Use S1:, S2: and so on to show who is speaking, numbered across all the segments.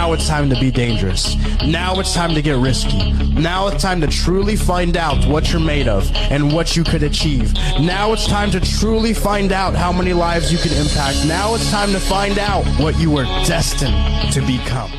S1: Now it's time to be dangerous. Now it's time to get risky. Now it's time to truly find out what you're made of and what you could achieve. Now it's time to truly find out how many lives you can impact. Now it's time to find out what you were destined to become.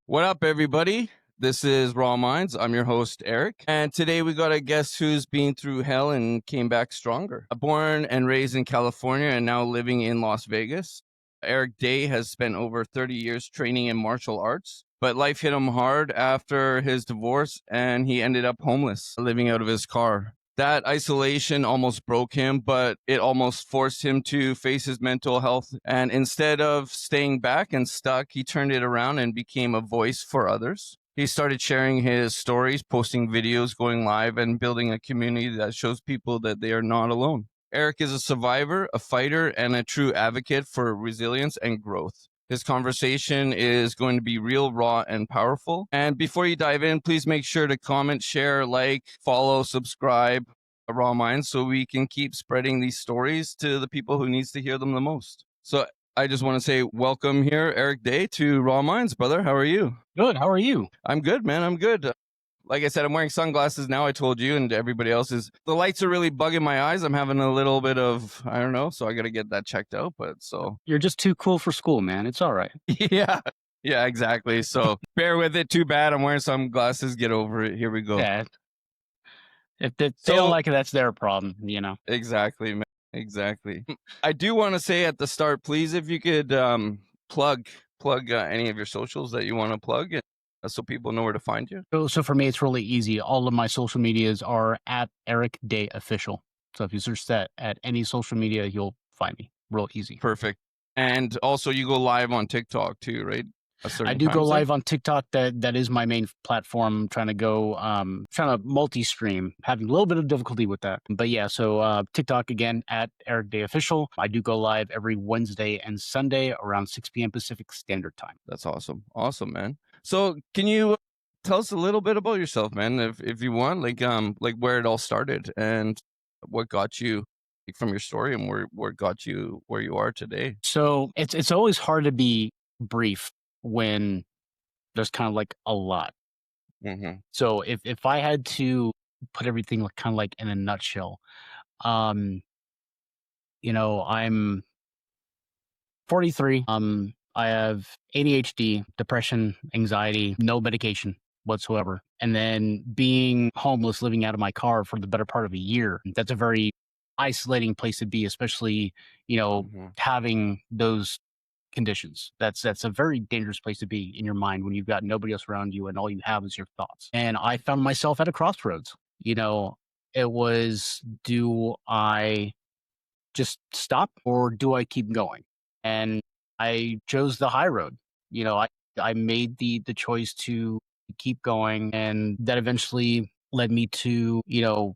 S2: What up, everybody? This is Raw Minds. I'm your host, Eric. And today we got a guest who's been through hell and came back stronger. Born and raised in California and now living in Las Vegas, Erick Day has spent over 30 years training in martial arts. But life hit him hard after his divorce and he ended up homeless, living out of his car. That isolation almost broke him, but it almost forced him to face his mental health. And instead of staying back and stuck, he turned it around and became a voice for others. He started sharing his stories, posting videos, going live, and building a community that shows people that they are not alone. Erick is a survivor, a fighter, and a true advocate for resilience and growth. This conversation is going to be real, raw, and powerful. And before you dive in, please make sure to comment, share, like, follow, subscribe Raw Minds so we can keep spreading these stories to the people who needs to hear them the most. So I just want to say welcome here, Erick Day, to Raw Minds, brother. How are you?
S3: Good. How are you?
S2: I'm good, man. I'm good. Like I said, I'm wearing sunglasses now. I told you and everybody else is the lights are really bugging my eyes. I'm having a little bit of, I don't know. So I got to get that checked out. But so
S3: You're just too cool for school, man. It's all right.
S2: yeah, exactly. So bear with it. Too bad. I'm wearing sunglasses. Get over it. Here we go.
S3: Yeah. If they don't like it, that's their problem, you know.
S2: Exactly, man. Exactly. I do want to say at the start, please, if you could plug any of your socials that you want to plug so people know where to find you.
S3: So for me, it's really easy. All of my social medias are at Erick Day Official. So if you search that at any social media, you'll find me. Real easy.
S2: Perfect. And also you go live on TikTok too, right?
S3: I do go live on TikTok. That is my main platform. I'm trying to multi-stream, having a little bit of difficulty with that. But yeah, so TikTok again at Erick Day Official. I do go live every Wednesday and Sunday around 6 p.m. Pacific Standard Time.
S2: That's awesome. Awesome, man. So can you tell us a little bit about yourself, man, if you want, like where it all started and what got you from your story and where got you where you are today?
S3: So it's always hard to be brief when there's kind of like a lot.
S2: Mm-hmm.
S3: So if I had to put everything kind of like in a nutshell, I'm 43. I have ADHD, depression, anxiety, no medication whatsoever. And then being homeless, living out of my car for the better part of a year, that's a very isolating place to be, especially, having those conditions. That's a very dangerous place to be in your mind when you've got nobody else around you and all you have is your thoughts. And I found myself at a crossroads. It was, do I just stop or do I keep going? And I chose the high road. I made the choice to keep going, and that eventually led me to,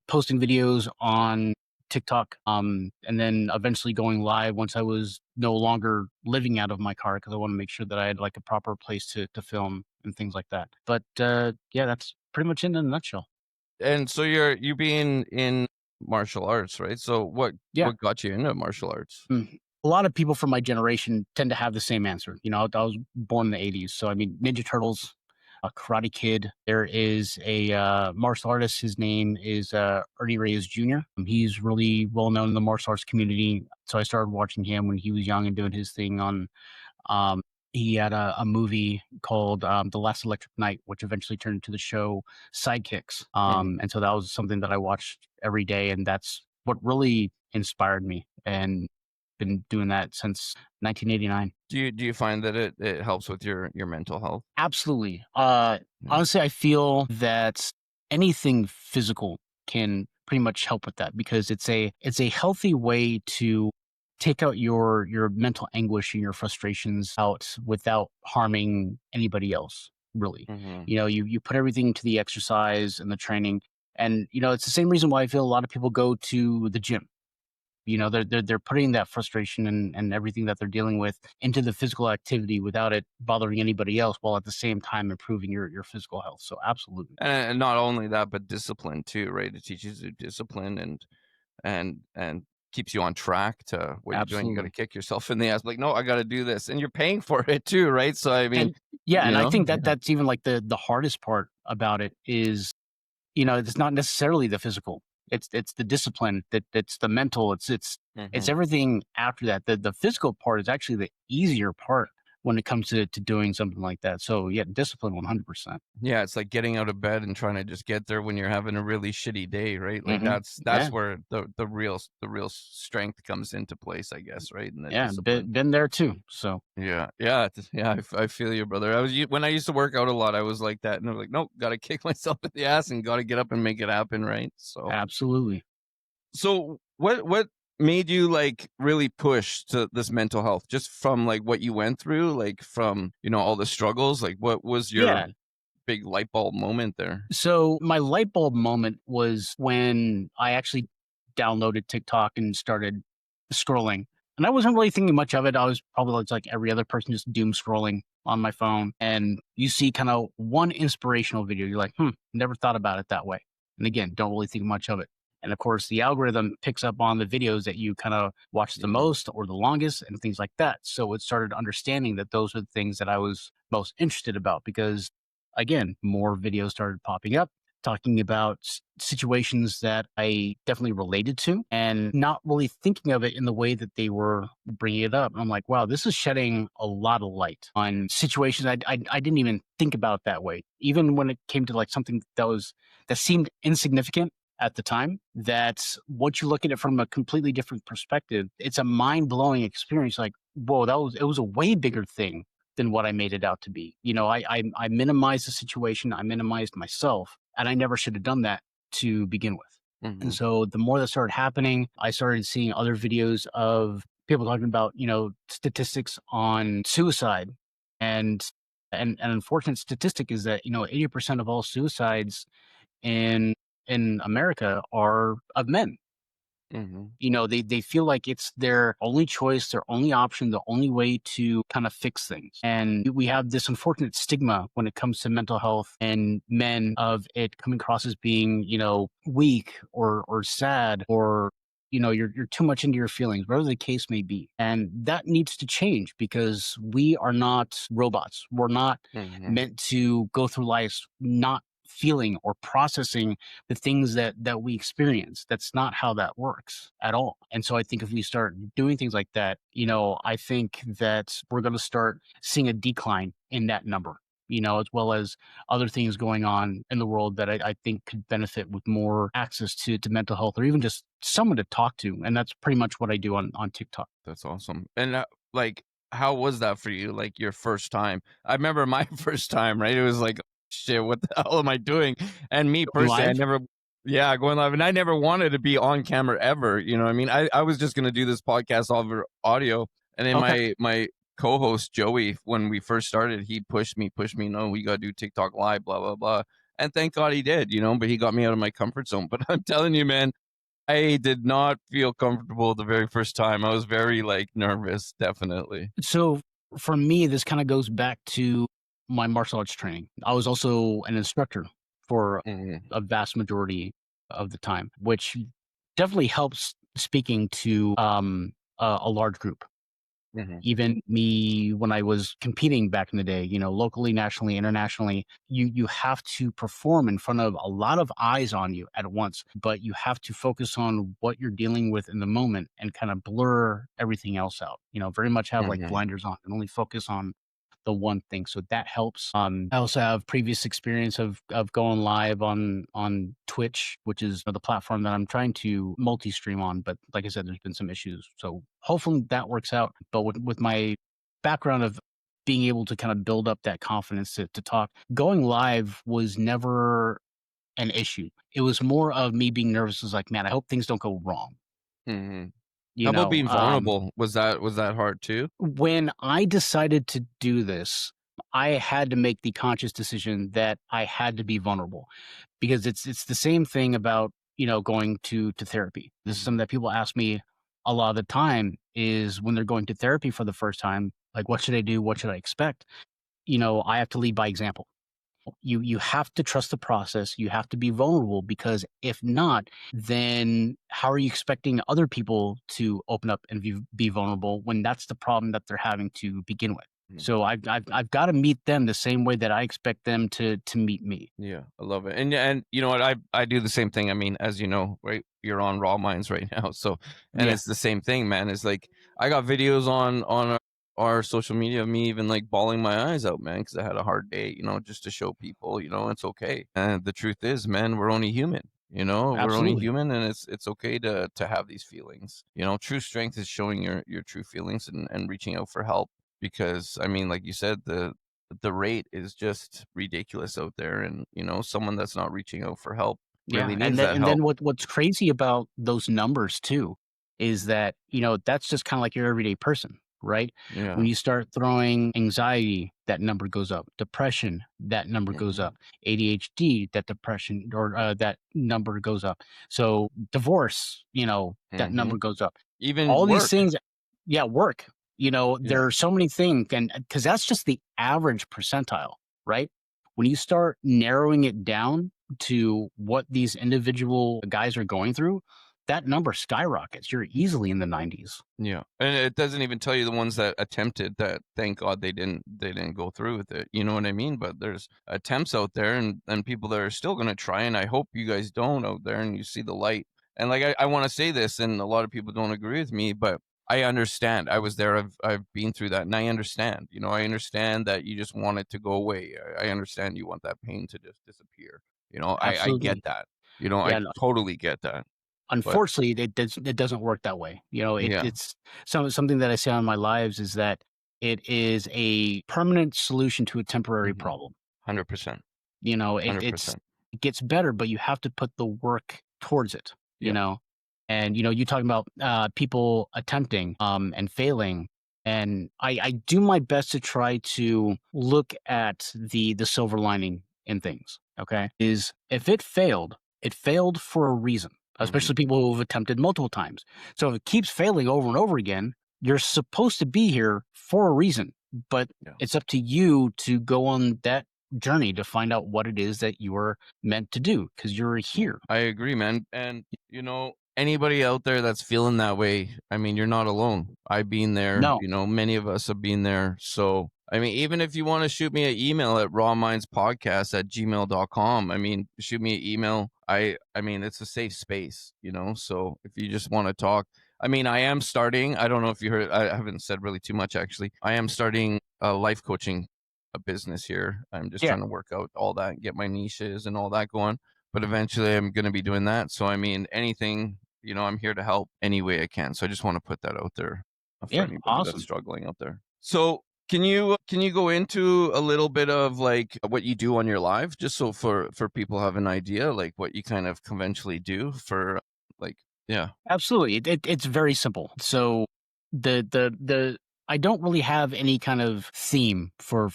S3: posting videos on TikTok, and then eventually going live once I was no longer living out of my car because I want to make sure that I had like a proper place to film and things like that. But yeah, that's pretty much in a nutshell.
S2: And so you being in martial arts, right? So what got you into martial arts?
S3: A lot of people from my generation tend to have the same answer. I was born in the 80s. So, I mean, Ninja Turtles, a Karate Kid. There is a martial artist. His name is Ernie Reyes Jr. He's really well known in the martial arts community. So I started watching him when he was young and doing his thing on he had a movie called The Last Electric Night, which eventually turned into the show Sidekicks. And so that was something that I watched every day. And that's what really inspired me. And been doing that since 1989.
S2: Do you find that it helps with your mental health?
S3: Absolutely. Honestly, I feel that anything physical can pretty much help with that because it's a healthy way to take out your mental anguish and your frustrations out without harming anybody else, really.
S2: Mm-hmm.
S3: You put everything into the exercise and the training, and it's the same reason why I feel a lot of people go to the gym. They're putting that frustration and everything that they're dealing with into the physical activity without it bothering anybody else, while at the same time improving your physical health. So absolutely.
S2: And not only that, but discipline too, right? It teaches you discipline and keeps you on track to what you're doing. You got to
S3: Absolutely.
S2: kick yourself in the ass, like, no, I got to do this, and you're paying for it too, right? So I mean,
S3: And yeah,
S2: you
S3: and I
S2: know,
S3: think that that's even like the hardest part about it is, it's not necessarily the physical. It's the discipline, that's the mental. It's
S2: hmm
S3: everything after that. The physical part is actually the easier part when it comes to doing something like that. So yeah, discipline 100%.
S2: yeah, it's like getting out of bed and trying to just get there when you're having a really shitty day, right? Like
S3: Hmm.
S2: that's
S3: Yeah,
S2: where the real strength comes into place, I guess, right? And the
S3: yeah,
S2: discipline.
S3: been there too. So
S2: Yeah. I feel you, brother. When I used to work out a lot, I was like that, and I was like, nope, got to kick myself in the ass and got to get up and make it happen, right?
S3: absolutely.
S2: So what made you like really push to this mental health? Just from like what you went through, like from all the struggles. Like, what was your
S3: Yeah.
S2: big light bulb moment there?
S3: So my light bulb moment was when I actually downloaded TikTok and started scrolling. And I wasn't really thinking much of it. I was probably like every other person, just doom scrolling on my phone. And you see kind of one inspirational video. You're like, never thought about it that way. And again, don't really think much of it. And of course, the algorithm picks up on the videos that you kind of watch the
S2: hmm
S3: most or the longest and things like that. So it started understanding that those were the things that I was most interested about because again, more videos started popping up talking about situations that I definitely related to and not really thinking of it in the way that they were bringing it up. And I'm like, wow, this is shedding a lot of light on situations I didn't even think about that way. Even when it came to like something that seemed insignificant at the time, that once you look at it from a completely different perspective, it's a mind blowing experience. Like, whoa, it was a way bigger thing than what I made it out to be. I minimized the situation, I minimized myself, and I never should have done that to begin with. And
S2: hmm
S3: so the more that started happening, I started seeing other videos of people talking about, statistics on suicide. And an unfortunate statistic is that, 80% of all suicides in America are of men.
S2: hmm
S3: They feel like it's their only choice, their only option, the only way to kind of fix things. And we have this unfortunate stigma when it comes to mental health and men of it coming across as being, weak or sad or you're too much into your feelings, whatever the case may be. And that needs to change because we are not robots. We're not
S2: hmm
S3: meant to go through life not feeling or processing the things that we experience. That's not how that works at all. And so I think if we start doing things like that, I think that we're going to start seeing a decline in that number. As well as other things going on in the world that I think could benefit with more access to mental health or even just someone to talk to. And that's pretty much what I do on TikTok.
S2: That's awesome. And like, how was that for you? Like your first time? I remember my first time, right? It was like, shit, what the hell am I doing? And me
S3: Going
S2: personally,
S3: live?
S2: yeah, going live, and I never wanted to be on camera ever. You know what I mean? I was just gonna do this podcast over audio, and then
S3: Okay.
S2: my co-host Joey, when we first started, he pushed me. No, we gotta do TikTok live, blah blah blah. And thank God he did, but he got me out of my comfort zone. But I'm telling you, man, I did not feel comfortable the very first time. I was very like nervous, definitely.
S3: So for me, this kind of goes back to my martial arts training. I was also an instructor for
S2: hmm
S3: a vast majority of the time, which definitely helps speaking to a large group.
S2: hmm
S3: Even me when I was competing back in the day, locally, nationally, internationally, you have to perform in front of a lot of eyes on you at once, but you have to focus on what you're dealing with in the moment and kind of blur everything else out. Very much have like
S2: hmm
S3: blinders on and only focus on the one thing. So that helps. I also have previous experience of going live on Twitch, which is the platform that I'm trying to multi-stream on. But like I said, there's been some issues. So hopefully that works out. But with my background of being able to kind of build up that confidence to talk, going live was never an issue. It was more of me being nervous. It was like, man, I hope things don't go wrong.
S2: hmm
S3: You
S2: How about
S3: know,
S2: being vulnerable? Was that hard too?
S3: when I decided to do this, I had to make the conscious decision that I had to be vulnerable because it's the same thing about, going to therapy. This is
S2: Mhm.
S3: something that people ask me a lot of the time is when they're going to therapy for the first time, like what should I do? What should I expect? I have to lead by example. You have to trust the process. You have to be vulnerable, because if not, then how are you expecting other people to open up and be vulnerable when that's the problem that they're having to begin with?
S2: Mhm.
S3: So I've got to meet them the same way that I expect them to meet me.
S2: Yeah, I love it. And you know what? I do the same thing. I mean, as you know, right? You're on Raw Minds right now. So, and
S3: Yeah,
S2: it's the same thing, man. It's like I got videos on our social media of me even like bawling my eyes out, man, because I had a hard day, you know, just to show people, you know, it's okay. And the truth is, man, we're only human. You know, we're only
S3: absolutely.
S2: human, and it's okay to have these feelings. You know, true strength is showing your true feelings and reaching out for help, because I mean, like you said, the rate is just ridiculous out there, and you know, someone that's not reaching out for help really
S3: Yeah,
S2: needs that
S3: and
S2: help.
S3: then what's crazy about those numbers too is that, that's just kind of like your everyday person, right? When
S2: Yeah.
S3: you start throwing anxiety, that number goes up. Depression, that number goes
S2: Hmm.
S3: up. ADHD, that number goes up. So divorce, that
S2: Hmm.
S3: number goes up.
S2: Even
S3: All these
S2: work.
S3: things, yeah, work.
S2: Yeah.
S3: There are so many things, and because that's just the average percentile, right? When you start narrowing it down to what these individual guys are going through, that number skyrockets. You're easily in the 90s.
S2: Yeah, and it doesn't even tell you the ones that attempted that. Thank God they didn't go through with it. You know what I mean? But there's attempts out there, and people that are still going to try. And I hope you guys don't out there, and you see the light. And like I want to say this, and a lot of people don't agree with me, but I understand. I was there. I've been through that, and I understand. You know, I understand that you just want it to go away. I understand you want that pain to just disappear. You know, I get
S3: Absolutely.
S2: that. You know, I
S3: Yeah, no,
S2: totally get that. But
S3: unfortunately, it doesn't work that way.
S2: yeah,
S3: It's something that I say on my lives is that it is a permanent solution to a temporary
S2: 100%,
S3: it's
S2: 100%.
S3: it gets better, but you have to put the work towards it, you
S2: Yeah.
S3: know? And, you talking about, people attempting, and failing, and I do my best to try to look at the silver lining in things, okay? Is if it failed for a reason,
S2: Mhm.
S3: especially people who have attempted multiple times. So if it keeps failing over and over again, you're supposed to be here for a reason, but
S2: Yeah.
S3: it's up to you to go on that journey to find out what it is that you are meant to do, because you're
S2: Yeah.
S3: here.
S2: I agree, man. And you know, anybody out there that's feeling that way, I mean, you're not alone. I've been there,
S3: No.
S2: you know, many of us have been there. So, I mean, even if you want to shoot me an email at rawmindspodcast@gmail.com, I mean, shoot me an email. I mean, it's a safe space, you know. So if you just want to talk, I mean, I am starting, I don't know if you heard, I haven't said really too much actually. I am starting a life coaching a business here. I'm just
S3: Yeah.
S2: trying to work out all that and get my niches and all that going, but eventually I'm going to be doing that. So, I mean, anything, you know, I'm here to help any way I can. So I just want to put that out there for
S3: Yeah.
S2: anybody that's
S3: Awesome.
S2: struggling out there. So can you go into a little bit of like what you do on your live, just so for people have an idea, like what you kind of conventionally do for like, yeah.
S3: Absolutely. It's very simple. So the I don't really have any kind of theme for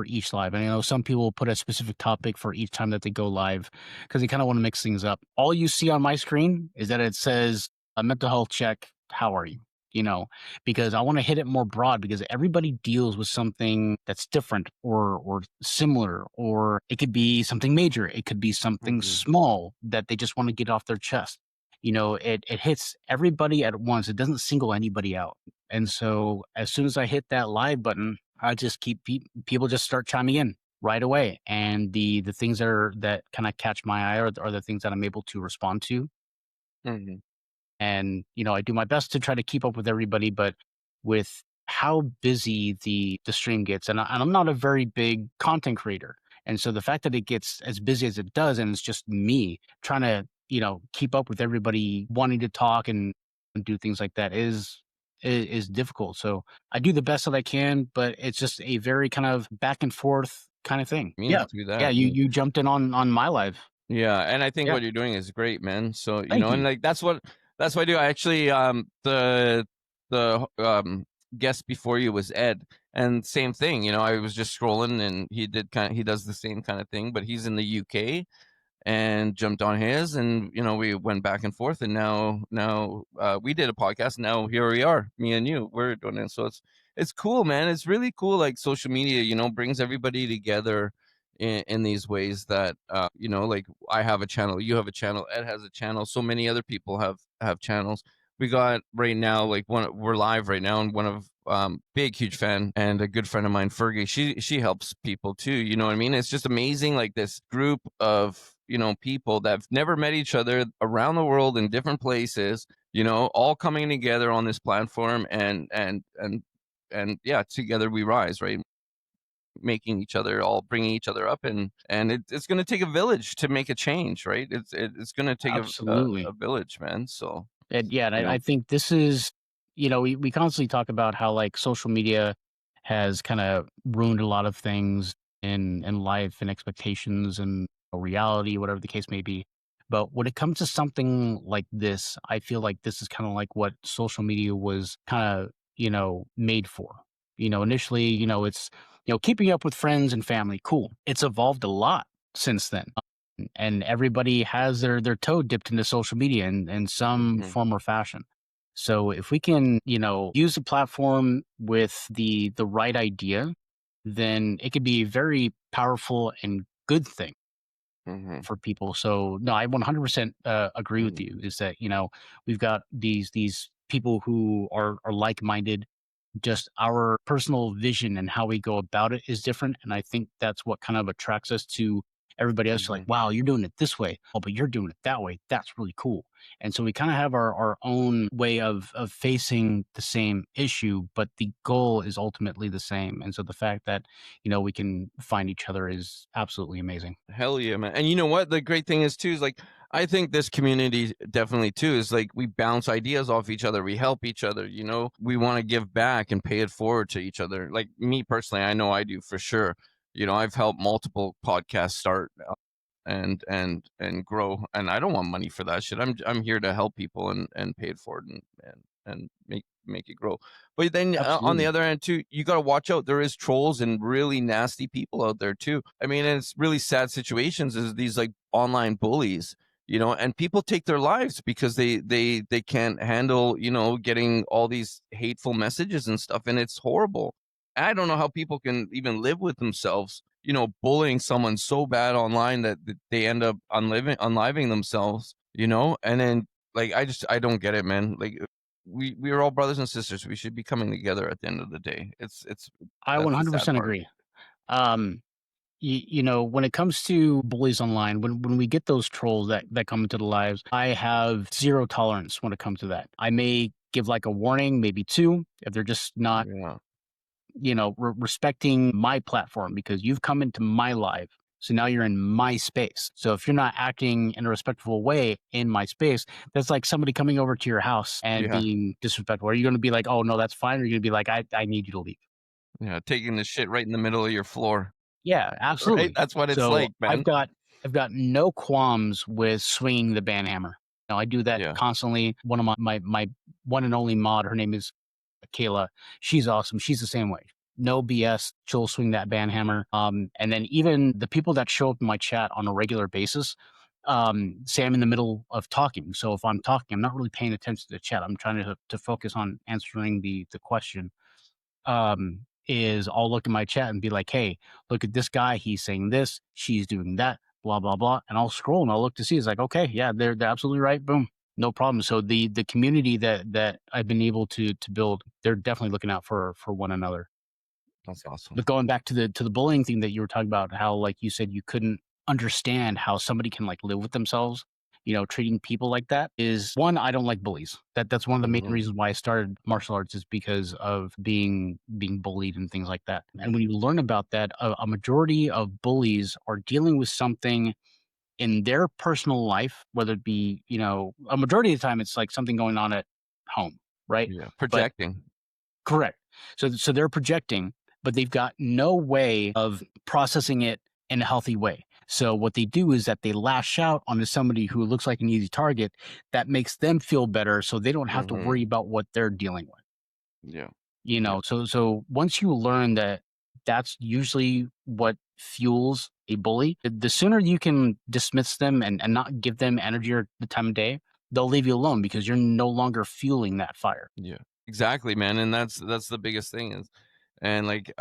S3: each live. And I know some people put a specific topic for each time that they go live because they kind of want to mix things up. All you see on my screen is that it says a mental health check. How are you? You know, because I want to hit it more broad, because everybody deals with something that's different or similar, or it could be something major. It could be something
S2: Mhm.
S3: small that they just want to get off their chest. It hits everybody at once. It doesn't single anybody out. And so as soon as I hit that live button, I just keep people just start chiming in right away. And the things that kind of catch my eye are the things that I'm able to respond to.
S2: Mhm.
S3: And, I do my best to try to keep up with everybody, but with how busy the stream gets, and I'm not a very big content creator. And so the fact that it gets as busy as it does, and it's just me trying to, keep up with everybody wanting to talk and do things like that is difficult. So I do the best that I can, but it's just a very kind of back and forth kind of thing.
S2: Me
S3: Yeah.
S2: do
S3: Yeah.
S2: that.
S3: You jumped in on my live.
S2: Yeah, and I think
S3: Yeah.
S2: what you're doing is great, man. So, you
S3: Thank
S2: know, and
S3: you.
S2: like that's what I do. I actually the guest before you was Ed, and same thing, you know, I was just scrolling and he does the same kind of thing, but he's in the UK and jumped on his, and you know, we went back and forth, and now we did a podcast. Now here we are, me and you, we're doing it. So it's cool, man. It's really cool. Like social media, you know, brings everybody together. in these ways that like I have a channel, you have a channel, Ed has a channel, so many other people have channels. We got right now, like we're live right now, and one of big huge fan and a good friend of mine, Fergie, she helps people too, you know what I mean? It's just amazing, like this group of people that have never met each other around the world in different places, all coming together on this platform, and yeah, together we rise, right? Making each other, all bringing each other up, and it's going to take a village to make a change, right? It's going to take
S3: Absolutely.
S2: a village, man. So
S3: And yeah, and
S2: you know
S3: I think this is, we constantly talk about how like social media has kind of ruined a lot of things in life and expectations and reality, whatever the case may be. But when it comes to something like this, I feel like this is kind of like what social media was kind of, made for. Initially, it's, keeping up with friends and family. Cool. It's evolved a lot since then, and everybody has their toe dipped into social media in some
S2: mhm,
S3: form or fashion. So if we can, use the platform with the right idea, then it could be a very powerful and good thing
S2: mhm,
S3: for people. So no, I 100% agree with
S2: mhm.
S3: you. Is that we've got these people who are like minded. Just our personal vision and how we go about it is different, and I think that's what kind of attracts us to everybody else. Like,
S2: Mhm.
S3: wow, you're doing it this way. Oh, but you're doing it that way. That's really cool. And so we kind of have our own way of facing the same issue, but the goal is ultimately the same. And so the fact that we can find each other is absolutely amazing.
S2: Hell yeah, man. And you know what? The great thing is too is like I think this community definitely too is like we bounce ideas off each other. We help each other, We want to give back and pay it forward to each other. Like me personally, I know I do for sure. I've helped multiple podcasts start and grow, and I don't want money for that shit. I'm here to help people and pay it forward and make it grow. But then on the
S3: Absolutely.
S2: other end too, you got to watch out. There is trolls and really nasty people out there too. I mean, and it's really sad situations is these like online bullies, and people take their lives because they can't handle, getting all these hateful messages and stuff, and it's horrible. I don't know how people can even live with themselves, bullying someone so bad online that they end up unliving themselves, and then like I don't get it, man. Like we are all brothers and sisters. We should be coming together at the end of the day. It's
S3: I
S2: that's the sad
S3: 100%
S2: part.
S3: agree. Um, when it comes to bullies online, when we get those trolls that come into the lives, I have zero tolerance when it comes to that. I may give like a warning, maybe two, if they're just not,
S2: Yeah.
S3: respecting my platform because you've come into my life. So now you're in my space. So if you're not acting in a respectful way in my space, that's like somebody coming over to your house and
S2: Yeah.
S3: being disrespectful. Are you going to be like, oh, no, that's fine? Or are you going to be like, I need you to leave?
S2: Yeah. Taking the shit right in the middle of your floor.
S3: Yeah,
S2: Right?
S3: absolutely.
S2: That's what it's
S3: So
S2: like, man.
S3: I've got no qualms with swinging the ban hammer. Now I do that
S2: Yeah.
S3: constantly. One of my one and only mod, her name is Kayla. She's awesome. She's the same way. No BS. She'll swing that ban hammer. And then even the people that show up in my chat on a regular basis, say I'm in the middle of talking. So if I'm talking, I'm not really paying attention to the chat. I'm trying to focus on answering the question. Is I'll look at my chat and be like, hey, look at this guy. He's saying this. She's doing that. Blah blah blah. And I'll scroll and I'll look to see. It's like, okay, yeah, they're absolutely right. Boom, no problem. So the community that I've been able to build, they're definitely looking out for one another.
S2: That's awesome.
S3: But going back to the bullying thing that you were talking about, how like you said you couldn't understand how somebody can like live with themselves, treating people like that is one, I don't like bullies. That's one of the main
S2: Mhm.
S3: reasons why I started martial arts is because of being bullied and things like that. And when you learn about that, a majority of bullies are dealing with something in their personal life, whether it be, a majority of the time it's like something going on at home, right?
S2: Yeah.
S3: But
S2: Projecting.
S3: correct. So they're projecting, but they've got no way of processing it in a healthy way. So what they do is that they lash out onto somebody who looks like an easy target that makes them feel better so they don't have to
S2: Mhm.
S3: worry about what they're dealing with.
S2: Yeah.
S3: You
S2: Yeah.
S3: know, so once you learn that that's usually what fuels a bully, the sooner you can dismiss them and not give them energy or the time of day, they'll leave you alone because you're no longer fueling that fire.
S2: Yeah. Exactly, man. And that's the biggest thing is, and like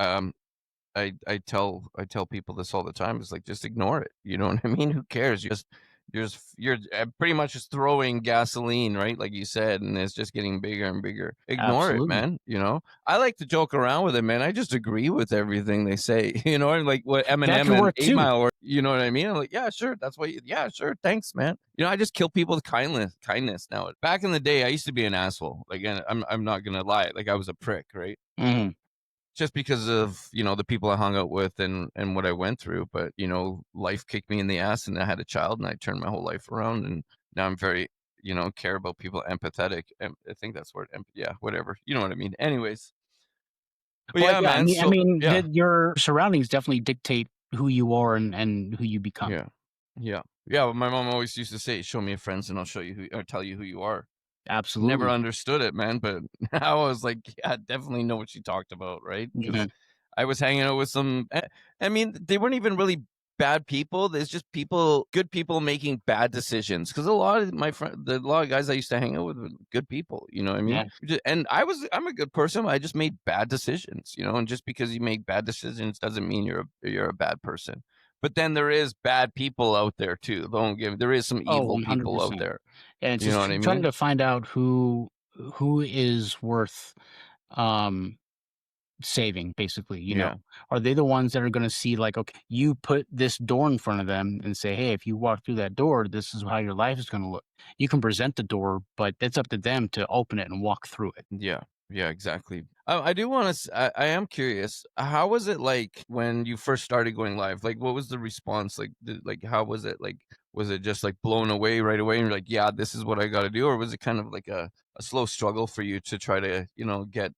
S2: I tell people this all the time. It's like, just ignore it. You know what I mean? Who cares? You're pretty much just throwing gasoline, right? Like you said, and it's just getting bigger and bigger. Ignore it,
S3: Absolutely.
S2: man. You know, I like to joke around with it, man. I just agree with everything they say. You know, and like what
S3: That
S2: Eminem
S3: could
S2: and
S3: work
S2: Eight
S3: too.
S2: Mile, or you know what I mean? I'm like, yeah, sure, that's what. Yeah, sure, thanks, man. You know, I just kill people with kindness now. Back in the day, I used to be an asshole. Like, and I'm not gonna lie. Like, I was a prick, right?
S3: Mhm.
S2: Just because of, you know, the people I hung out with and what I went through. But, you know, life kicked me in the ass, and I had a child, and I turned my whole life around, and now I'm very, you know, care about people, empathetic. And I think that's where yeah, whatever. You know what I mean? Anyways. But
S3: Well,
S2: yeah,
S3: yeah,
S2: man.
S3: I
S2: So
S3: mean,
S2: yeah.
S3: your surroundings definitely dictate who you are and who you become.
S2: Yeah. Yeah. Yeah. Well, my mom always used to say, show me your friends and I'll show you or tell you who you are. Never
S3: Absolutely.
S2: understood it, man, but now I was like, yeah, I definitely know what she talked about, right? Because
S3: Mhm.
S2: I was hanging out with some. I mean, they weren't even really bad people. There's just people, good people making bad decisions. Because a lot of my friend, a lot of guys I used to hang out with were good people. You know what I mean?
S3: Yeah.
S2: And I'm a good person. I just made bad decisions. You know, and just because you make bad decisions doesn't mean you're a bad person. But then there is bad people out there too. Don't give. There is some
S3: Oh,
S2: evil people out
S3: 100%.
S2: there.
S3: And it's
S2: You know
S3: just
S2: what I
S3: trying
S2: mean?
S3: to find out who is worth um saving, basically.
S2: Yeah.
S3: Are they the ones that are going to see, like, okay, you put this door in front of them and say, hey, if you walk through that door, this is how your life is going to look. You can present the door, but it's up to them to open it and walk through it.
S2: Yeah, yeah, exactly. I do want to. I am curious. How was it like when you first started going live? Like, what was the response? Like, like how was it? Like, was it just like blown away right away, and you're like, yeah, this is what I got to do, or was it kind of like a slow struggle for you to try to, you know, get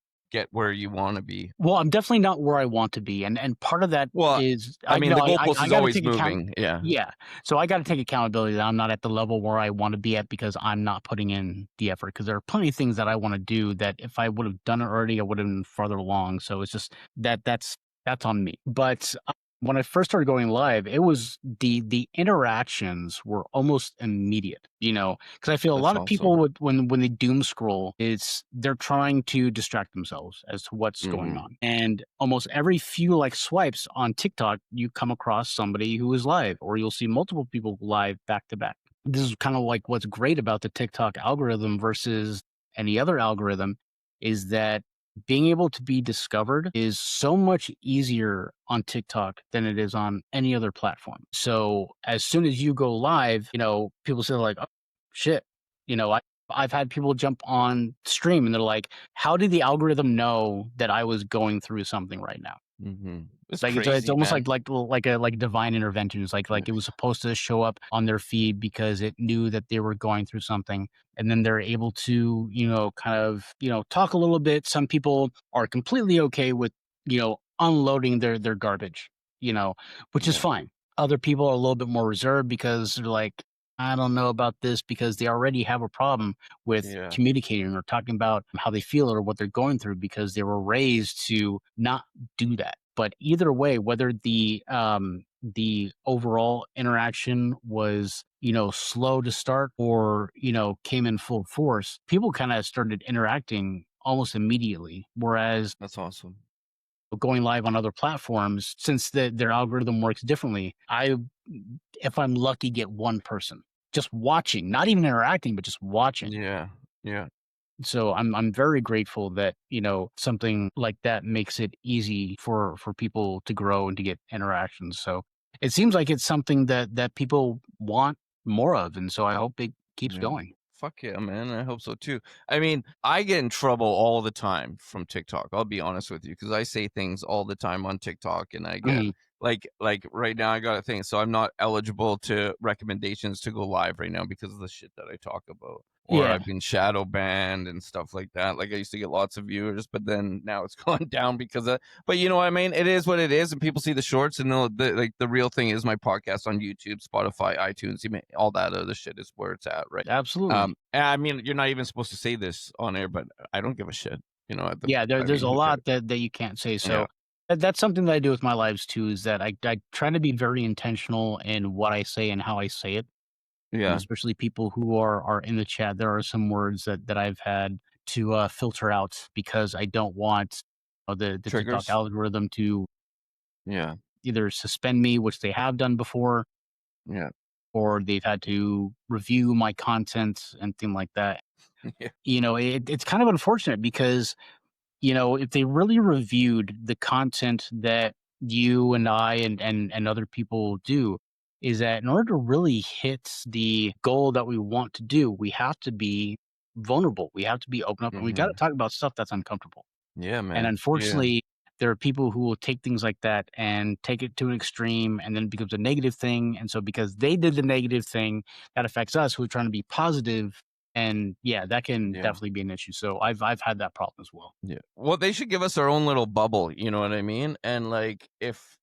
S2: where you want to be?
S3: Well, I'm definitely not where I want to be, and part of that
S2: Well,
S3: is
S2: I
S3: I
S2: mean,
S3: know
S2: the goalpost
S3: I
S2: is
S3: got to
S2: always
S3: take account.
S2: moving. Yeah,
S3: Yeah, so I got to take accountability that I'm not at the level where I want to be at because I'm not putting in the effort. Because there are plenty of things that I want to do that if I would have done it already, I would have been farther along. So it's just that's on me. But when I first started going live, it was the interactions were almost immediate. Because I feel a
S2: that's
S3: lot of people
S2: awesome.
S3: would when they doom scroll, it's they're trying to distract themselves as to what's going
S2: Hmm.
S3: on. And almost every few like swipes on TikTok, you come across somebody who is live, or you'll see multiple people live back to back. This is kind of like what's great about the TikTok algorithm versus any other algorithm is that being able to be discovered is so much easier on TikTok than it is on any other platform. So as soon as you go live, people say like, oh, shit, I've had people jump on stream and they're like, how did the algorithm know that I was going through something right now?
S2: Hmm. It's
S3: Like it's
S2: crazy,
S3: almost
S2: man.
S3: like divine intervention. It's like it was supposed to show up on their feed because it knew that they were going through something, and then they're able to kind of talk a little bit. Some people are completely okay with unloading their garbage, which is
S2: Yeah,
S3: fine. Other people are a little bit more reserved because they're like, I don't know about this because they already have a problem with
S2: yeah,
S3: communicating or talking about how they feel or what they're going through because they were raised to not do that. But either way, whether the overall interaction was slow to start or came in full force, people kind of started interacting almost immediately. Whereas
S2: that's awesome.
S3: going live on other platforms, since their algorithm works differently, if I'm lucky, get one person just watching, not even interacting, but just watching.
S2: Yeah, yeah,
S3: So I'm very grateful that something like that makes it easy for people to grow and to get interactions. So it seems like it's something that people want more of, and so I hope it keeps
S2: yeah.
S3: going.
S2: Fuck yeah, man. I hope so too. I mean, I get in trouble all the time from TikTok. I'll be honest with you because I say things all the time on TikTok, and I get
S3: Mhm.
S2: like right now I got a thing, so I'm not eligible to recommendations to go live right now because of the shit that I talk about. Or
S3: Yeah,
S2: I've been shadow banned and stuff like that. Like I used to get lots of viewers, but then now it's gone down because of. But you know what I mean? It is what it is, and people see the shorts, and the real thing is my podcast on YouTube, Spotify, iTunes, even all that other shit is where it's at, right?
S3: absolutely.
S2: And I mean, you're not even supposed to say this on air, but I don't give a shit. You know,
S3: Yeah,
S2: I
S3: there's
S2: mean,
S3: a
S2: who cares?
S3: lot that you can't say.
S2: Yeah,
S3: So that's something that I do with my lives too. Is that I try to be very intentional in what I say and how I say it.
S2: yeah.
S3: Especially people who are in the chat. There are some words that I've had to filter out because I don't want the TikTok
S2: Triggers.
S3: algorithm to.
S2: Yeah.
S3: either suspend me, which they have done before,
S2: Yeah.
S3: or they've had to review my content and things like that.
S2: Yeah.
S3: It's kind of unfortunate because, if they really reviewed the content that you and I and other people do, is that in order to really hit the goal that we want to do, we have to be vulnerable. We have to be open up and we got to
S2: Mhm.
S3: talk about stuff that's uncomfortable.
S2: Yeah,
S3: And
S2: man. Yeah.
S3: unfortunately, there are people who will take things like that and take it to an extreme and then it becomes a negative thing. And so because they did the negative thing, that affects us who are trying to be positive. And yeah, that can
S2: Yeah.
S3: definitely be an issue. So I've had that problem as well.
S2: Yeah. Well, they should give us our own little bubble, you know what I mean? And like if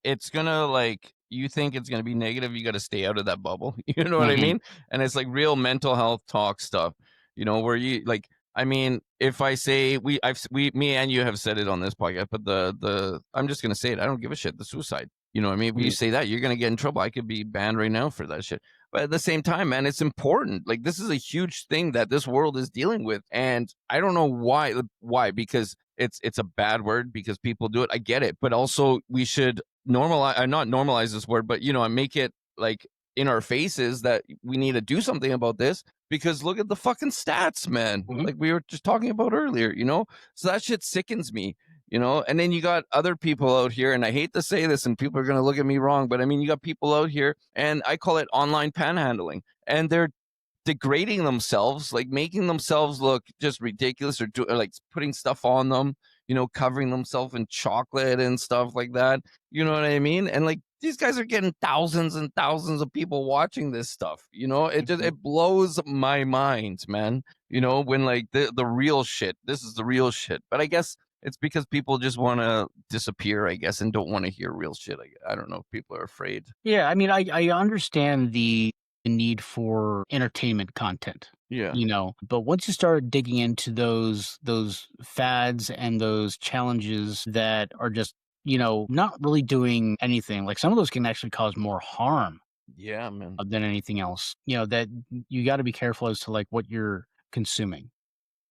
S2: it's gonna like you think it's gonna be negative, you gotta stay out of that bubble. You know what I
S3: Hmm.
S2: mean? And it's like real mental health talk stuff, where you like I mean, if I say me and you have said it on this podcast, but the I'm just gonna say it. I don't give a shit. The suicide. You know what I mean? If you say that, you're gonna get in trouble. I could be banned right now for that shit. But at the same time, man, it's important. Like this is a huge thing that this world is dealing with, and I don't know why. Why? Because it's a bad word because people do it. I get it, but also we should normalize, not normalize this word, but make it like in our faces that we need to do something about this. Because look at the fucking stats, man.
S3: Hmm.
S2: Like we were just talking about earlier, So that shit sickens me. And then you got other people out here, and I hate to say this, and people are going to look at me wrong, but I mean, you got people out here, and I call it online panhandling, and they're degrading themselves, like making themselves look just ridiculous, or like putting stuff on them, covering themselves in chocolate and stuff like that. You know what I mean? And like these guys are getting thousands and thousands of people watching this stuff. It blows my mind, man. When like the real shit, this is the real shit. But I guess it's because people just want to disappear, I guess, and don't want to hear real shit. I don't know if people are afraid.
S3: Yeah, I mean, I understand the need for entertainment content,
S2: Yeah.
S3: but once you start digging into those fads and those challenges that are just, not really doing anything, like some of those can actually cause more harm
S2: Yeah, man.
S3: than anything else, that you got to be careful as to like what you're consuming.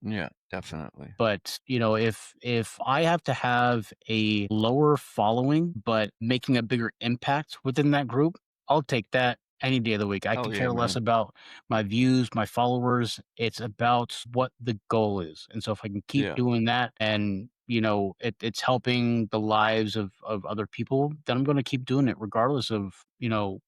S2: Yeah, definitely.
S3: But, if I have to have a lower following, but making a bigger impact within that group, I'll take that any day of the week. I
S2: Hell
S3: could
S2: yeah,
S3: care less
S2: man.
S3: about my views, my followers. It's about what the goal is. And so if I can keep
S2: Yeah.
S3: doing that and, it's helping the lives of other people, then I'm going to keep doing it regardless of,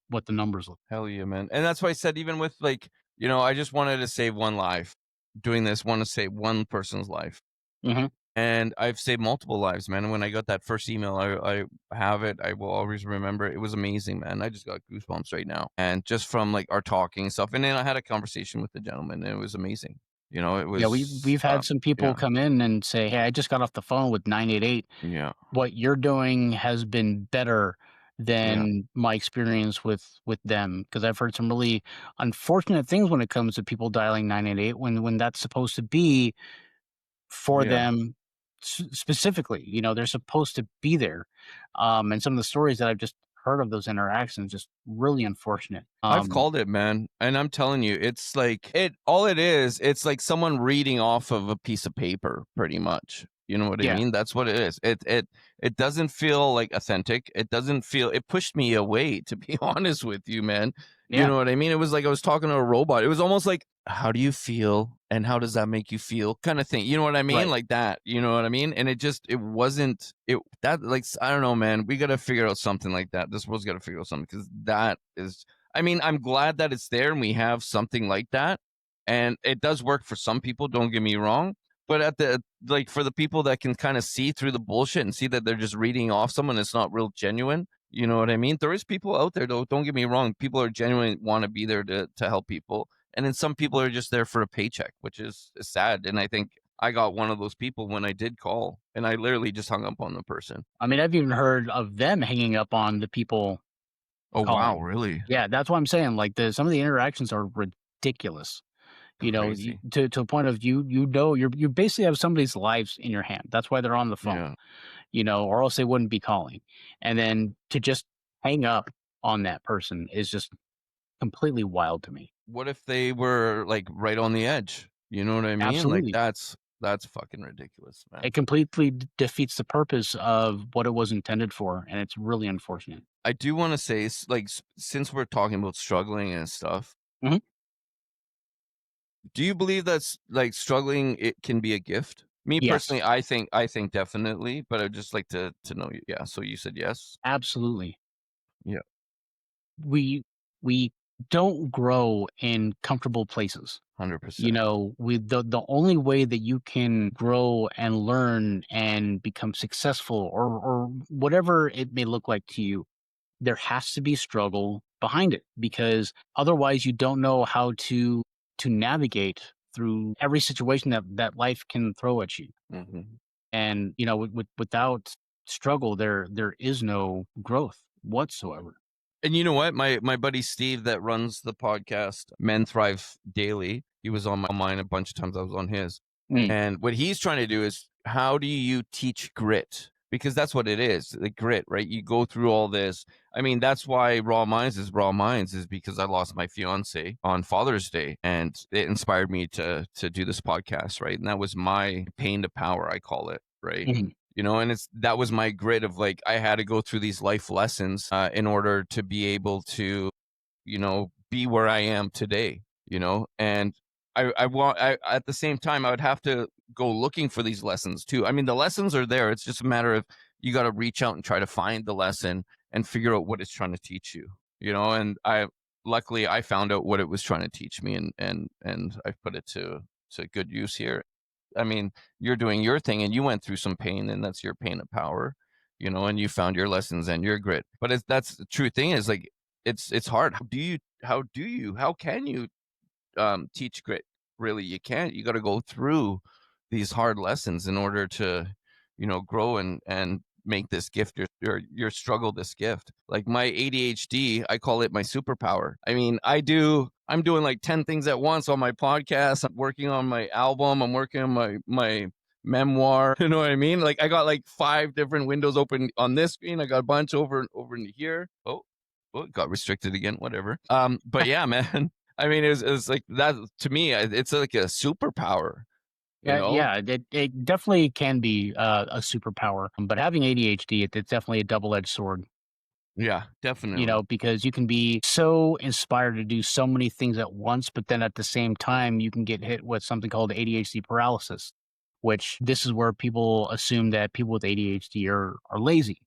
S3: what the numbers look.
S2: Hell yeah, man. And that's why I said, even with like, I just wanted to save one life. Doing this, want to save one person's life.
S3: Hmm.
S2: And I've saved multiple lives, man. And when I got that first email, I have it. I will always remember it. It was amazing, man. I just got goosebumps right now. And just from like our talking and stuff. And then I had a conversation with the gentleman, and it was amazing. It
S3: Yeah,
S2: was,
S3: we've had some people
S2: yeah,
S3: come in and say, "Hey, I just got off the phone with 988.
S2: yeah,
S3: What you're doing has been better
S2: yeah,
S3: than my experience with them." Because I've heard some really unfortunate things when it comes to people dialing 988 when that's supposed to be for
S2: yeah.
S3: them specifically. They're supposed to be there. And some of the stories that I've just heard of those interactions just really unfortunate.
S2: I've called it, man, and I'm telling you, it's like all it is, it's like someone reading off of a piece of paper, pretty much. You know what I
S3: Yeah,
S2: mean? That's what it is. It doesn't feel like authentic. It doesn't feel. It pushed me away, to be honest with you, man. You
S3: yeah,
S2: know what I mean? It was like I was talking to a robot. It was almost like, how do you feel, and how does that make you feel, kind of thing. You know what I mean?
S3: right.
S2: Like that. You know what I mean? And it wasn't it that like I don't know, man. We got to figure out something like that. This world's got to figure out something, because that is. I mean, I'm glad that it's there and we have something like that. And it does work for some people, don't get me wrong. But for the people that can kind of see through the bullshit and see that they're just reading off someone, it's not real genuine. You know what I mean? There is people out there, though, don't get me wrong. People are genuinely want to be there to help people. And then some people are just there for a paycheck, which is sad. And I think I got one of those people when I did call, and I literally just hung up on the person.
S3: I mean, I've even heard of them hanging up on the people
S2: Oh, wow,
S3: calling.
S2: really?
S3: Yeah, that's what I'm saying. Like some of the interactions are ridiculous.
S2: Crazy.
S3: To a point of you basically have somebody's lives in your hand. That's why they're on the phone.
S2: Yeah.
S3: Or else they wouldn't be calling. And then to just hang up on that person is just completely wild to me.
S2: What if they were like right on the edge? You know what I mean? Like
S3: Absolutely.
S2: That's fucking ridiculous, man.
S3: It completely defeats the purpose of what it was intended for, and it's really unfortunate.
S2: I do want to say, since we're talking about struggling and stuff,
S3: Mhm.
S2: do you believe that's like struggling? It can be a gift. Me
S3: Yes,
S2: personally, I think definitely, but I'd just like to know you. Yeah. So you said yes.
S3: absolutely.
S2: Yeah.
S3: We don't grow in comfortable places.
S2: 100%.
S3: The only way that you can grow and learn and become successful, or whatever it may look like to you, there has to be struggle behind it, because otherwise you don't know how to navigate through every situation that life can throw at you.
S2: Hmm.
S3: And without struggle, there is no growth whatsoever.
S2: And you know what? My buddy Steve that runs the podcast Men Thrive Daily, he was on mine a bunch of times. I was on his.
S3: Mm.
S2: And what he's trying to do is, how do you teach grit? Because that's what it is, the grit, right? You go through all this. I mean, that's why Raw Minds is because I lost my fiance on Father's Day, and it inspired me to do this podcast, right? And that was my pain to power, I call it, right?
S3: Mhm.
S2: And that was my grit of like, I had to go through these life lessons in order to be able to be where I am today. And I at the same time, I would have to go looking for these lessons too. I mean, the lessons are there. It's just a matter of, you got to reach out and try to find the lesson and figure out what it's trying to teach you. And luckily I found out what it was trying to teach me, and I put it to good use here. I mean, you're doing your thing and you went through some pain, and that's your pain of power, and you found your lessons and your grit. But that's the true thing, is like, it's hard. How can you teach grit? Really, you can't. You got to go through these hard lessons in order to grow and make this gift, your struggle, this gift. Like my ADHD, I call it my superpower. I mean, I'm doing like 10 things at once on my podcast. I'm working on my album. I'm working on my memoir. You know what I mean? Like, I got like 5 different windows open on this screen. I got a bunch over into here. Oh, it got restricted again. Whatever. But yeah, man. I mean, it was like that to me. It's like a superpower.
S3: Yeah, it definitely can be a superpower, but having ADHD, it's definitely a double-edged sword.
S2: Yeah, definitely.
S3: Because you can be so inspired to do so many things at once, but then at the same time, you can get hit with something called ADHD paralysis, which this is where people assume that people with ADHD are lazy,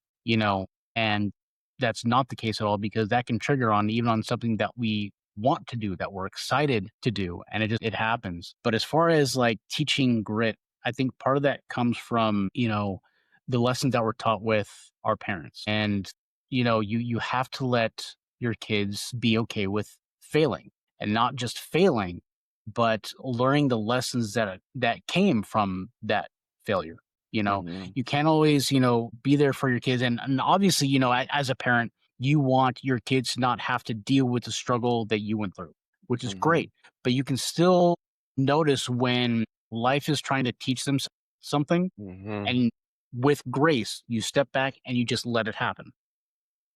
S3: and that's not the case at all, because that can trigger on even on something that we want to do, that we're excited to do, and it happens. But as far as like teaching grit, I think part of that comes from, the lessons that we're taught with our parents. And you have to let your kids be okay with failing, and not just failing, but learning the lessons that came from that failure.
S2: Hmm.
S3: You can't always, be there for your kids. And obviously, as a parent, you want your kids to not have to deal with the struggle that you went through, which is
S2: Hmm.
S3: great. But you can still notice when life is trying to teach them something,
S2: Hmm.
S3: and with grace, you step back and you just let it happen.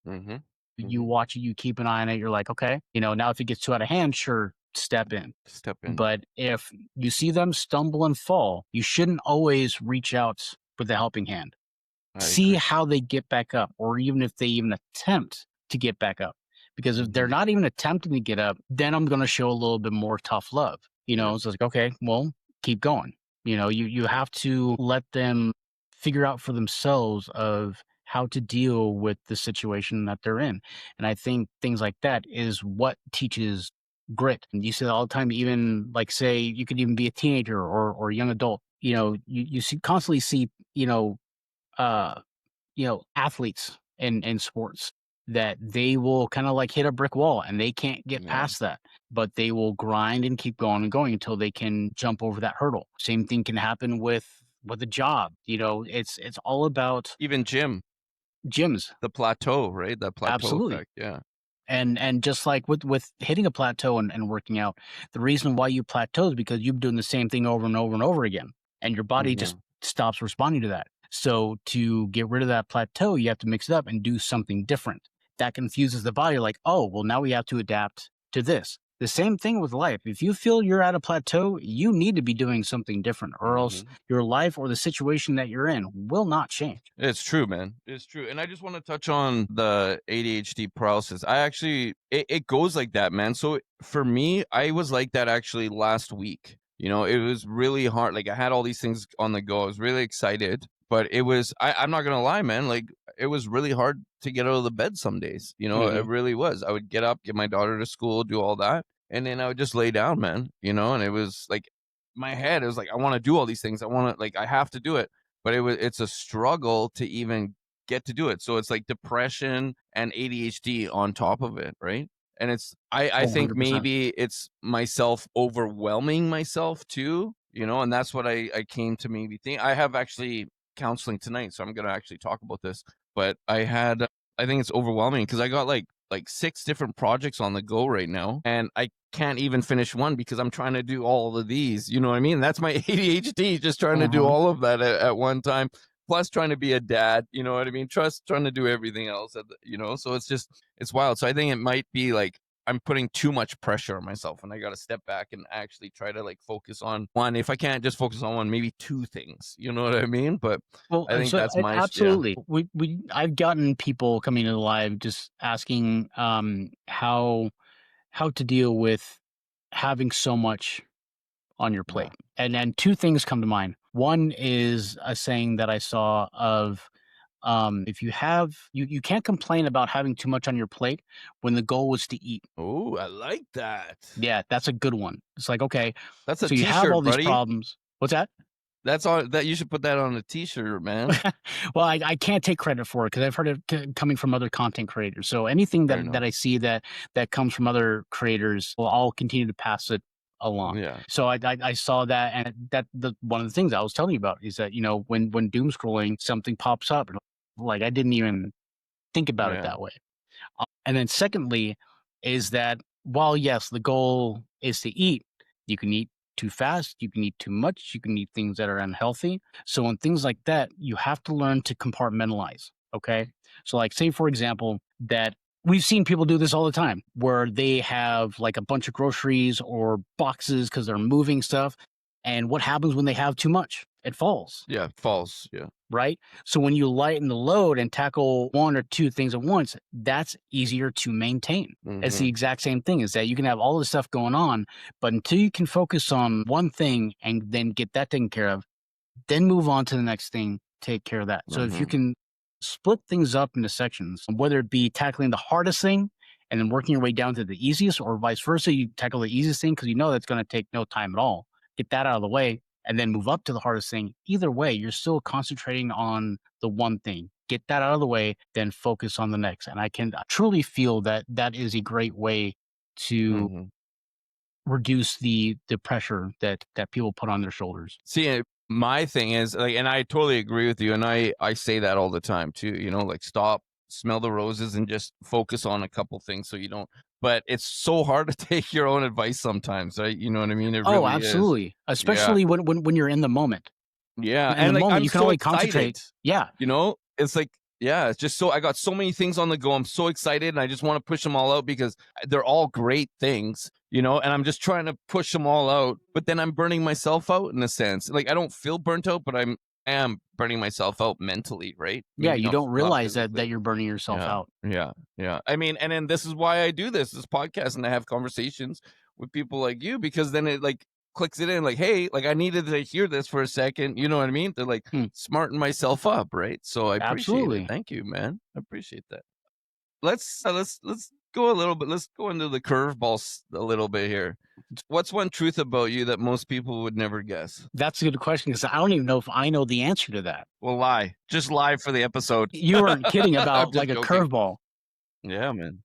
S2: Hmm.
S3: You
S2: Hmm.
S3: watch it, you keep an eye on it. You're like, okay, now if it gets too out of hand, sure, step in.
S2: Step in.
S3: But if you see them stumble and fall, you shouldn't always reach out with a helping hand.
S2: I
S3: See
S2: agree.
S3: how they get back up, or even if they even attempt to get back up. Because if they're
S2: Hmm.
S3: not even attempting to get up, then I'm going to show a little bit more tough love.
S2: Yeah.
S3: It's like, okay, well, keep going. You have to let them figure out for themselves of how to deal with the situation that they're in. And I think things like that is what teaches grit. And you see that all the time, even like, say, you could even be a teenager or a young adult. Constantly see, uh, athletes in sports that they will kind of like hit a brick wall and they can't get
S2: Yeah.
S3: past that, but they will grind and keep going and going until they can jump over that hurdle. Same thing can happen with a job. It's all about
S2: Even
S3: gyms.
S2: the plateau, right? That plateau
S3: Absolutely.
S2: effect. Yeah.
S3: And just like with hitting a plateau and working out, the reason why you plateau is because you've been doing the same thing over and over and over again, and your body just
S2: Hmm.
S3: stops responding to that. So to get rid of that plateau, you have to mix it up and do something different. That confuses the body, like, oh, well, now we have to adapt to this. The same thing with life. If you feel you're at a plateau, you need to be doing something different, or else your life or the situation that you're in will not change.
S2: It's true, man. It's true. And I just want to touch on the ADHD paralysis. I actually, it goes like that, man. So for me, I was like that actually last week. You know, it was really hard. Like I had all these things on the go. I was really excited, but it was, I'm not going to lie, man. Like it was really hard to get out of the bed some days. You know, it really was. I would get up, get my daughter to school, do all that. And then I would just lay down, man, you know, and it was like my head, it was like, I want to do all these things. I want to, like, I have to do it. But it's a struggle to even get to do it. So it's like depression and ADHD on top of it, right? And it's, I think
S3: 100%.
S2: maybe it's myself overwhelming myself too, you know, and that's what I came to maybe think. I have actually counseling tonight, so I'm going to actually talk about this. But I think it's overwhelming because I got like 6 different projects on the go right now, and I can't even finish one because I'm trying to do all of these. You know what I mean? That's my ADHD, just trying to do all of that at one time, plus trying to be a dad. You know what I mean? Trying to do everything else. You know, so it's wild. So I think it might be like I'm putting too much pressure on myself, and I got to step back and actually try to like focus on one. If I can't just focus on one, maybe 2 things. You know what I mean? But
S3: Well,
S2: I think
S3: so
S2: that's my
S3: absolutely. I've gotten people coming to the live just asking how to deal with having so much on your plate. And then 2 things come to mind. One is a saying that I saw of if you have you can't complain about having too much on your plate when the goal was to eat.
S2: Oh, I like that.
S3: Yeah, that's a good one. It's like, okay,
S2: That's a
S3: so you have
S2: t-shirt,
S3: all these
S2: buddy.
S3: problems. What's that?
S2: That's all that you should put that on a t-shirt, man.
S3: Well, I can't take credit for it because I've heard it coming from other content creators. So anything
S2: Fair
S3: that
S2: enough.
S3: I see that comes from other creators, well, I'll continue to pass it along.
S2: Yeah.
S3: So I saw that, and one of the things I was telling you about is that, you know, when doom scrolling, something pops up, like I didn't even think about it that way. And then secondly is that while yes, the goal is to eat, you can eat too fast, you can eat too much, you can eat things that are unhealthy. So on things like that, you have to learn to compartmentalize. Okay. So like say for example, that we've seen people do this all the time where they have like a bunch of groceries or boxes because they're moving stuff. And what happens when they have too much? It falls.
S2: Yeah, false. Yeah.
S3: Right? So when you lighten the load and tackle 1 or 2 things at once, that's easier to maintain. It's the exact same thing, is that you can have all this stuff going on, but until you can focus on one thing and then get that taken care of, then move on to the next thing, take care of that. So if you can split things up into sections, whether it be tackling the hardest thing and then working your way down to the easiest, or vice versa, you tackle the easiest thing because you know that's going to take no time at all. Get that out of the way and then move up to the hardest thing. Either way, you're still concentrating on the one thing. Get that out of the way, then focus on the next. And I can truly feel that that is a great way to reduce the pressure that people put on their shoulders.
S2: See, my thing is like, and I totally agree with you, and I say that all the time too. You know, like stop, smell the roses, and just focus on a couple things so you don't. But it's so hard to take your own advice sometimes, right? You know what I mean? It really
S3: absolutely.
S2: is.
S3: Especially when you're in the moment.
S2: Yeah,
S3: In
S2: and
S3: the
S2: like
S3: moment,
S2: I'm
S3: you can
S2: so
S3: only
S2: excited.
S3: concentrate. Yeah.
S2: You know, it's like, yeah, it's just so I got so many things on the go. I'm so excited, and I just want to push them all out because they're all great things, you know, and I'm just trying to push them all out. But then I'm burning myself out in a sense. Like I don't feel burnt out, but I am burning myself out mentally, right?
S3: Yeah,
S2: Maybe
S3: you
S2: not
S3: don't realize
S2: physically.
S3: that you're burning yourself out.
S2: Yeah. I mean, and then this is why I do this podcast, and I have conversations with people like you, because then it like clicks it in like, hey, like I needed to hear this for a second. You know what I mean? They're like smarting myself up, right? So I appreciate it. Thank you, man. I appreciate that. Let's go a little bit. Let's go into the curveballs a little bit here. What's one truth about you that most people would never guess?
S3: That's a good question because I don't even know if I know the answer to that.
S2: Well, lie. Just lie for the episode.
S3: You weren't kidding about like a curveball.
S2: Yeah, man.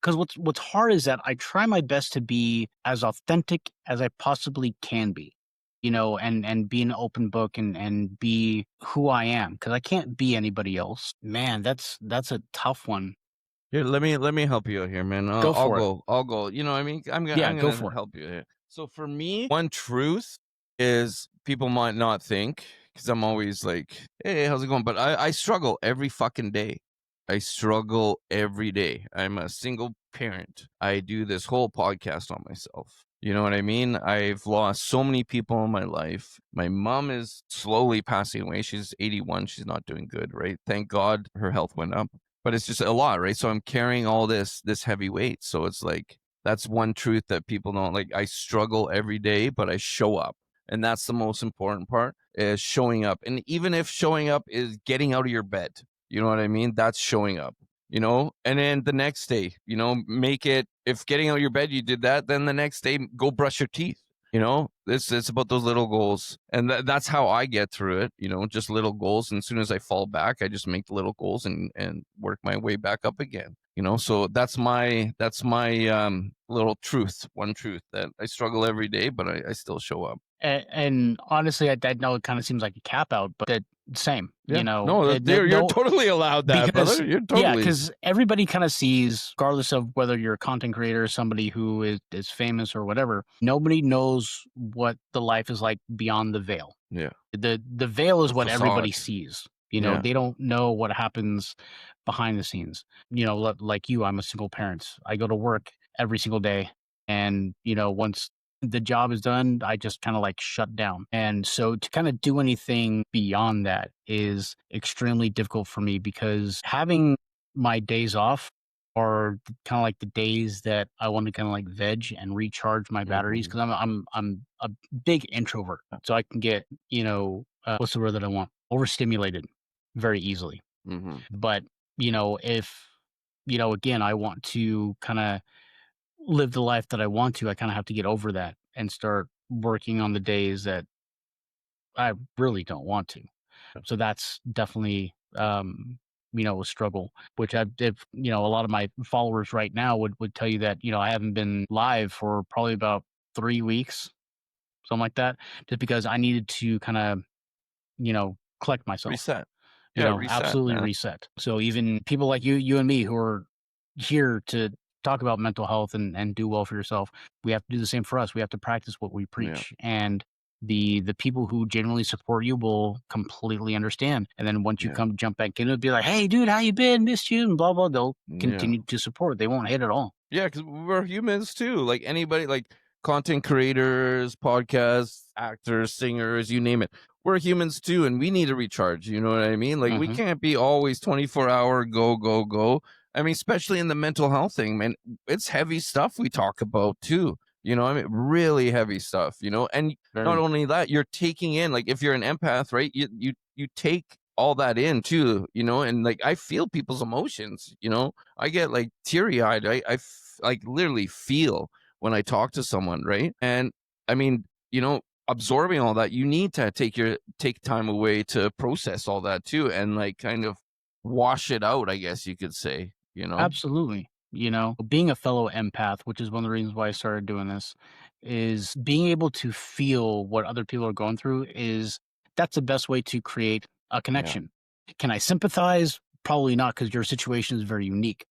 S3: Because what's hard is that I try my best to be as authentic as I possibly can be, you know, and be an open book and be who I am, because I can't be anybody else. Man, that's a tough one.
S2: Here, let me help you out here, man. I'll go. You know what I mean? I'm gonna
S3: go for it.
S2: help you here. So for me, one truth is people might not think, because I'm always like, hey, how's it going? But I struggle every fucking day. I struggle every day. I'm a single parent. I do this whole podcast on myself. You know what I mean? I've lost so many people in my life. My mom is slowly passing away. She's 81. She's not doing good, right? Thank God her health went up. But it's just a lot, right? So I'm carrying all this heavy weight. So it's like that's one truth that people don't like. I struggle every day, but I show up. And that's the most important part, is showing up. And even if showing up is getting out of your bed, you know what I mean? That's showing up, you know? And then the next day, you know, make it, if getting out of your bed, you did that, then the next day, go brush your teeth. You know, it's about those little goals. And that's how I get through it, you know, just little goals. And as soon as I fall back, I just make the little goals and work my way back up again. You know, so that's my little truth, one truth, that I struggle every day, but I still show up.
S3: And honestly, I know it kind of seems like a cap out, but that same,
S2: Yeah.
S3: you know,
S2: No, you're totally allowed that,
S3: because
S2: brother. You're
S3: yeah,
S2: totally.
S3: because everybody kind of sees, regardless of whether you're a content creator or somebody who is famous or whatever, nobody knows what the life is like beyond the veil.
S2: Yeah.
S3: The veil is
S2: The
S3: what everybody
S2: facade.
S3: sees. You know,
S2: Yeah.
S3: they don't know what happens behind the scenes. You know, like you, I'm a single parent. I go to work every single day, and you know, once the job is done, I just kind of like shut down. And so to kind of do anything beyond that is extremely difficult for me, because having my days off are kind of like the days that I want to kind of like veg and recharge my batteries,
S2: Mhm.
S3: because I'm a big introvert, so I can get, you know, what's the word that I want, overstimulated very easily.
S2: Mhm.
S3: But you know, if you know, again, I want to kind of live the life that I want to, I kind of have to get over that and start working on the days that I really don't want to. So that's definitely, you know, a struggle, which if, you know, a lot of my followers right now would tell you that, you know, I haven't been live for probably about 3 weeks, something like that, just because I needed to kind of, you know, collect myself.
S2: Reset.
S3: You
S2: Yeah,
S3: know,
S2: reset,
S3: absolutely
S2: man.
S3: reset. So even people like you and me who are here to talk about mental health and do well for yourself, we have to do the same for us. We have to practice what we preach. And the people who genuinely support you will completely understand. And then once you
S2: Yeah.
S3: come jump back in, it'll be like, hey dude, how you been? Missed you, and blah blah. They'll
S2: Yeah.
S3: continue to support. They won't hate at all.
S2: Yeah, because we're humans too. Like anybody, like content creators, podcasts, actors, singers, you name it. We're humans too, and we need to recharge. You know what I mean? Like we
S3: Mhm.
S2: can't be always 24-hour go, go, go. I mean, especially in the mental health thing, man. It's heavy stuff we talk about too. You know, I mean, really heavy stuff. You know, and not
S3: Very.
S2: only that, you're taking in, like, if you're an empath, right? You take all that in too. You know, and like I feel people's emotions. You know, I get like teary eyed. Like literally feel when I talk to someone, right? And I mean, you know, absorbing all that, you need to take time away to process all that too, and like kind of wash it out, I guess you could say. You know,
S3: Absolutely. You know, being a fellow empath, which is one of the reasons why I started doing this, is being able to feel what other people are going through. That's the best way to create a connection. Can I sympathize? Probably not, because your situation is very unique.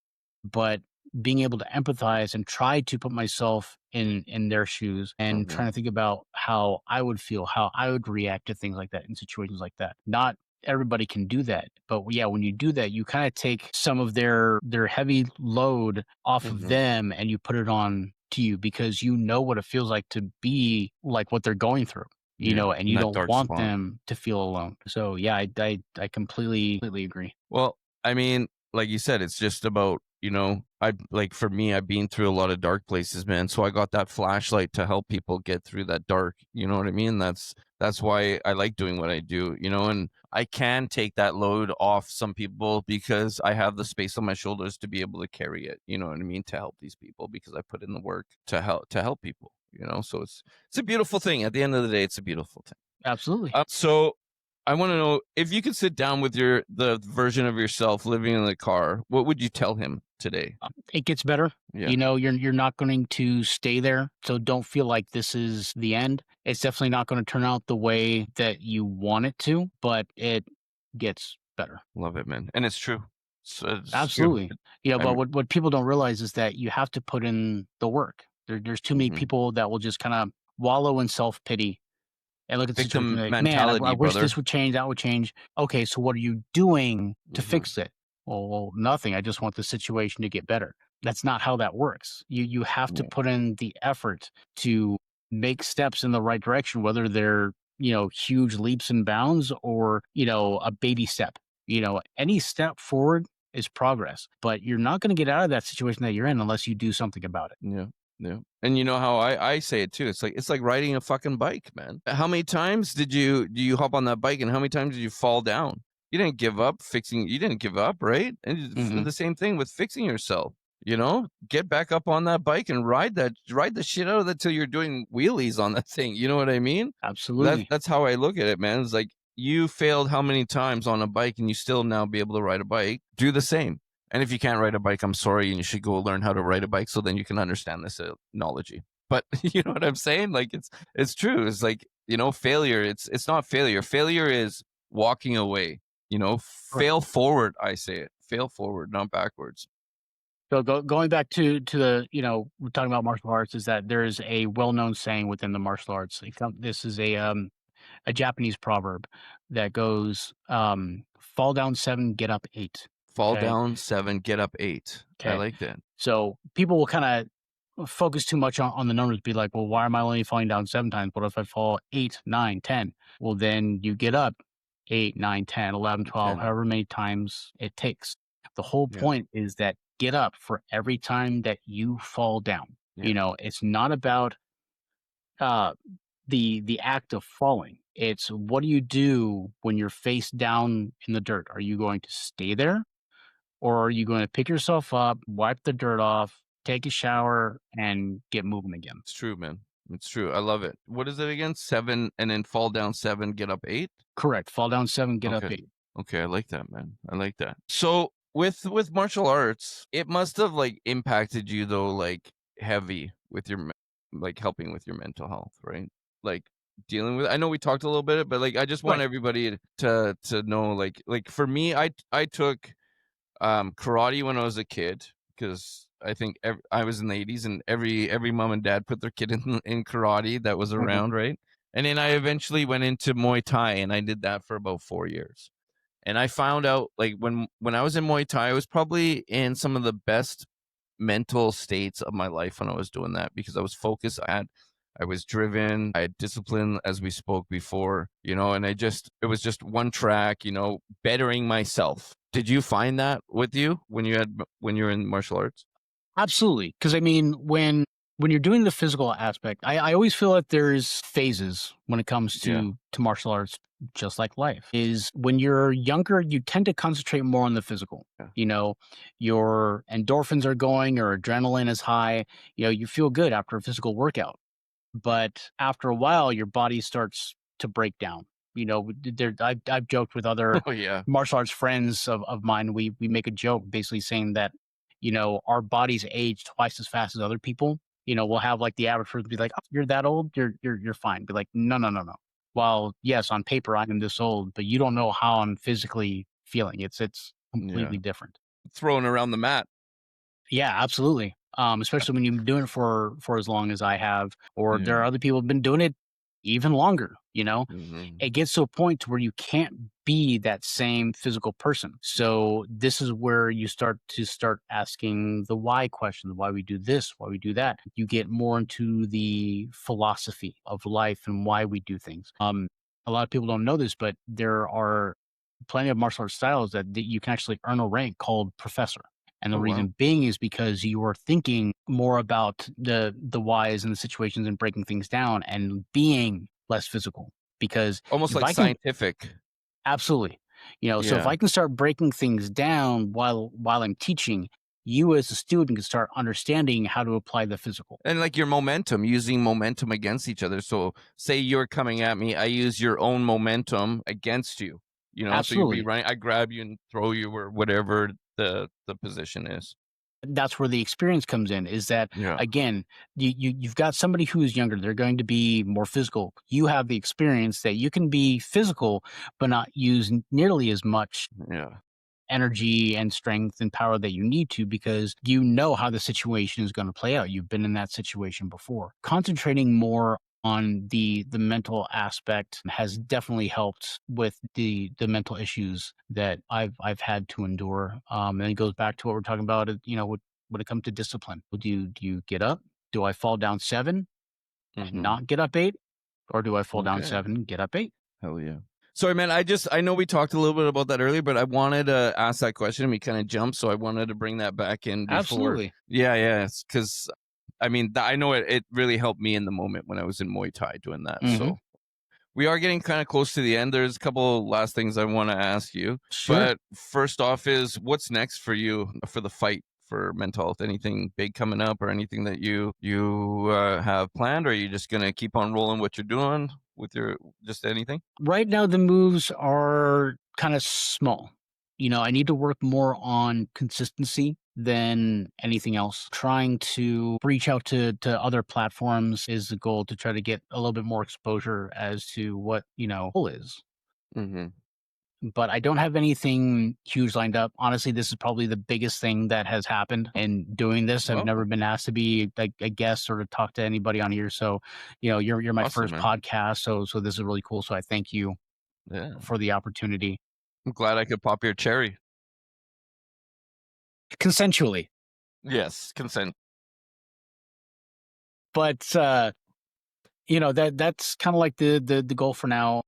S3: But being able to empathize and try to put myself in their shoes and trying to think about how I would feel, how I would react to things like that in situations like that. Not everybody can do that, but yeah, when you do that, you kind of take some of their heavy load off of them and you put it on to you, because you know what it feels like to be like what they're going through, you know, and
S2: in
S3: you
S2: that
S3: don't
S2: dark
S3: want
S2: spot.
S3: them to feel alone. So yeah, I completely agree.
S2: Well, I mean, like you said, it's just about, you know, I like, for me, I've been through a lot of dark places, man. So I got that flashlight to help people get through that dark. You know what I mean? That's why I like doing what I do, you know, and I can take that load off some people because I have the space on my shoulders to be able to carry it. You know what I mean? To help these people, because I put in the work to help people, you know? So it's a beautiful thing. At the end of the day, it's a beautiful thing.
S3: Absolutely.
S2: So I want to know, if you could sit down with the version of yourself living in the car, what would you tell him today?
S3: It gets better.
S2: Yeah.
S3: You know, you're not going to stay there, so don't feel like this is the end. It's definitely not going to turn out the way that you want it to, but it gets better.
S2: Love it, man. And it's true. So it's true.
S3: Absolutely. You know,
S2: I
S3: but
S2: mean,
S3: what people don't realize is that you have to put in the work. There's too many
S2: Mhm.
S3: people that will just kind of wallow in self-pity and look at the situation
S2: Victim
S3: and be like, man, I
S2: mentality,
S3: wish
S2: brother.
S3: this would change, that would change. Okay, so what are you doing to
S2: Mhm.
S3: fix it? Well, nothing. I just want the situation to get better. That's not how that works. You have to
S2: Yeah.
S3: put in the effort to make steps in the right direction, whether they're, huge leaps and bounds or, a baby step. Any step forward is progress, but you're not going to get out of that situation that you're in unless you do something about it.
S2: Yeah. Yeah. And you know how I say it too. It's like riding a fucking bike, man. How many times do you hop on that bike and how many times did you fall down? You didn't give up fixing, you didn't give up, right? And
S3: Mhm.
S2: the same thing with fixing yourself. Get back up on that bike and ride the shit out of it till you're doing wheelies on that thing. You know what I mean?
S3: Absolutely.
S2: That's how I look at it, man. It's like you failed how many times on a bike and you still now be able to ride a bike. Do the same. And if you can't ride a bike, I'm sorry, and you should go learn how to ride a bike so then you can understand this knowledge. But you know what I'm saying? Like it's true. It's like, failure, it's not failure. Failure is walking away. Fail forward, I say it. Fail forward, not backwards.
S3: So going back to the, we're talking about martial arts, is that there is a well-known saying within the martial arts. This is a Japanese proverb that goes, fall down 7, get up 8.
S2: Fall
S3: Okay.
S2: down 7, get up 8. I
S3: Okay.
S2: like that.
S3: So people will kind of focus too much on the numbers, be like, well, why am I only falling down 7 times? What if I fall 8, 9, 10? Well, then you get up 8, 9, 10, 11, 12,
S2: 10.
S3: however many times it takes. The whole
S2: Yeah.
S3: point is that get up for every time that you fall down.
S2: Yeah.
S3: It's not about the act of falling. It's what do you do when you're face down in the dirt? Are you going to stay there? Or are you going to pick yourself up, wipe the dirt off, take a shower, and get moving again?
S2: It's true, man. It's true. I love it. What is it again? 7 and then fall down 7, get up 8?
S3: Correct. Fall down 7, get up
S2: Okay.
S3: 8.
S2: Okay, I like that, man. I like that. So with martial arts, it must have like impacted you though, like heavy with your like helping with your mental health, right? Like dealing with. I know we talked a little bit, but like I just want
S3: Right.
S2: everybody to know, like for me, I took karate when I was a kid because I think I was in the 80s and every mom and dad put their kid in karate that was
S3: Mhm.
S2: around, right? And then I eventually went into Muay Thai and I did that for about 4 years. And I found out like when I was in Muay Thai, I was probably in some of the best mental states of my life when I was doing that because I was focused. I was driven. I had discipline, as we spoke before, and it was just one track, bettering myself. Did you find that with you when you were in martial arts?
S3: Absolutely. Because I mean, when you're doing the physical aspect, I always feel that there's phases when it comes to martial arts, just like life. Is when you're younger, you tend to concentrate more on the physical.
S2: Yeah.
S3: Your endorphins are going, your adrenaline is high. You feel good after a physical workout. But after a while, your body starts to break down. I've joked with other
S2: Oh yeah.
S3: martial arts friends of mine. We make a joke basically saying that, our bodies age twice as fast as other people. We'll have like the average person be like, oh, you're that old, you're fine. Be like, no, no, no, no. Well, yes, on paper I am this old, but you don't know how I'm physically feeling. It's completely different.
S2: Throwing around the mat.
S3: Yeah, absolutely. Especially when you've been doing it for as long as I have, or there are
S2: Yeah.
S3: other people who've been doing it even longer.
S2: Mhm.
S3: It gets to a point to where you can't be that same physical person. So this is where you start asking the why questions, why we do this, why we do that. You get more into the philosophy of life and why we do things. A lot of people don't know this, but there are plenty of martial arts styles that you can actually earn a rank called professor. And the
S2: Oh wow.
S3: reason being is because you are thinking more about the whys and the situations and breaking things down and being less physical. Because
S2: Almost
S3: if
S2: like
S3: I can,
S2: scientific.
S3: absolutely, so if
S2: Yeah.
S3: I can start breaking things down while I'm teaching, you as a student can start understanding how to apply the physical.
S2: And like your momentum, using momentum against each other. So say you're coming at me, I use your own momentum against you. So you'd be
S3: Absolutely.
S2: running, I grab you and throw you or whatever the position is.
S3: That's where the experience comes in, is that
S2: Yeah.
S3: again, you've got somebody who's younger, they're going to be more physical. You have the experience that you can be physical but not use nearly as much
S2: Yeah.
S3: energy and strength and power that you need to, because you know how the situation is going to play out. You've been in that situation before. Concentrating more on the mental aspect has definitely helped with the mental issues that I've had to endure. And it goes back to what we're talking about. When it comes to discipline, do you get up? Do I fall down 7 and
S2: Mm-hmm.
S3: not get up 8, or do I fall down
S2: Okay.
S3: 7 and get up 8?
S2: Hell yeah. Sorry, man. I know we talked a little bit about that earlier, but I wanted to ask that question and we kind of jumped. So I wanted to bring that back in before.
S3: Absolutely.
S2: Yeah. Because I mean, I know it really helped me in the moment when I was in Muay Thai doing that.
S3: Mhm.
S2: So we are getting kind of close to the end. There's a couple last things I want to ask you.
S3: Sure.
S2: But first off is what's next for you for the fight for mental health? Anything big coming up or anything that you have planned? Or are you just going to keep on rolling what you're doing with your just anything?
S3: Right now, the moves are kind of small. I need to work more on consistency than anything else. Trying to reach out to other platforms is the goal, to try to get a little bit more exposure as to what, goal is.
S2: Mm-hmm.
S3: But I don't have anything huge lined up. Honestly, this is probably the biggest thing that has happened in doing this. I've
S2: Well,
S3: never been asked to be a guest or to talk to anybody on here. So, you're my
S2: awesome,
S3: first
S2: man.
S3: podcast. So this is really cool. So I thank you
S2: Yeah.
S3: for the opportunity.
S2: I'm glad I could pop your cherry.
S3: Consensually.
S2: Yes, consent.
S3: But that's kind of like the goal for now.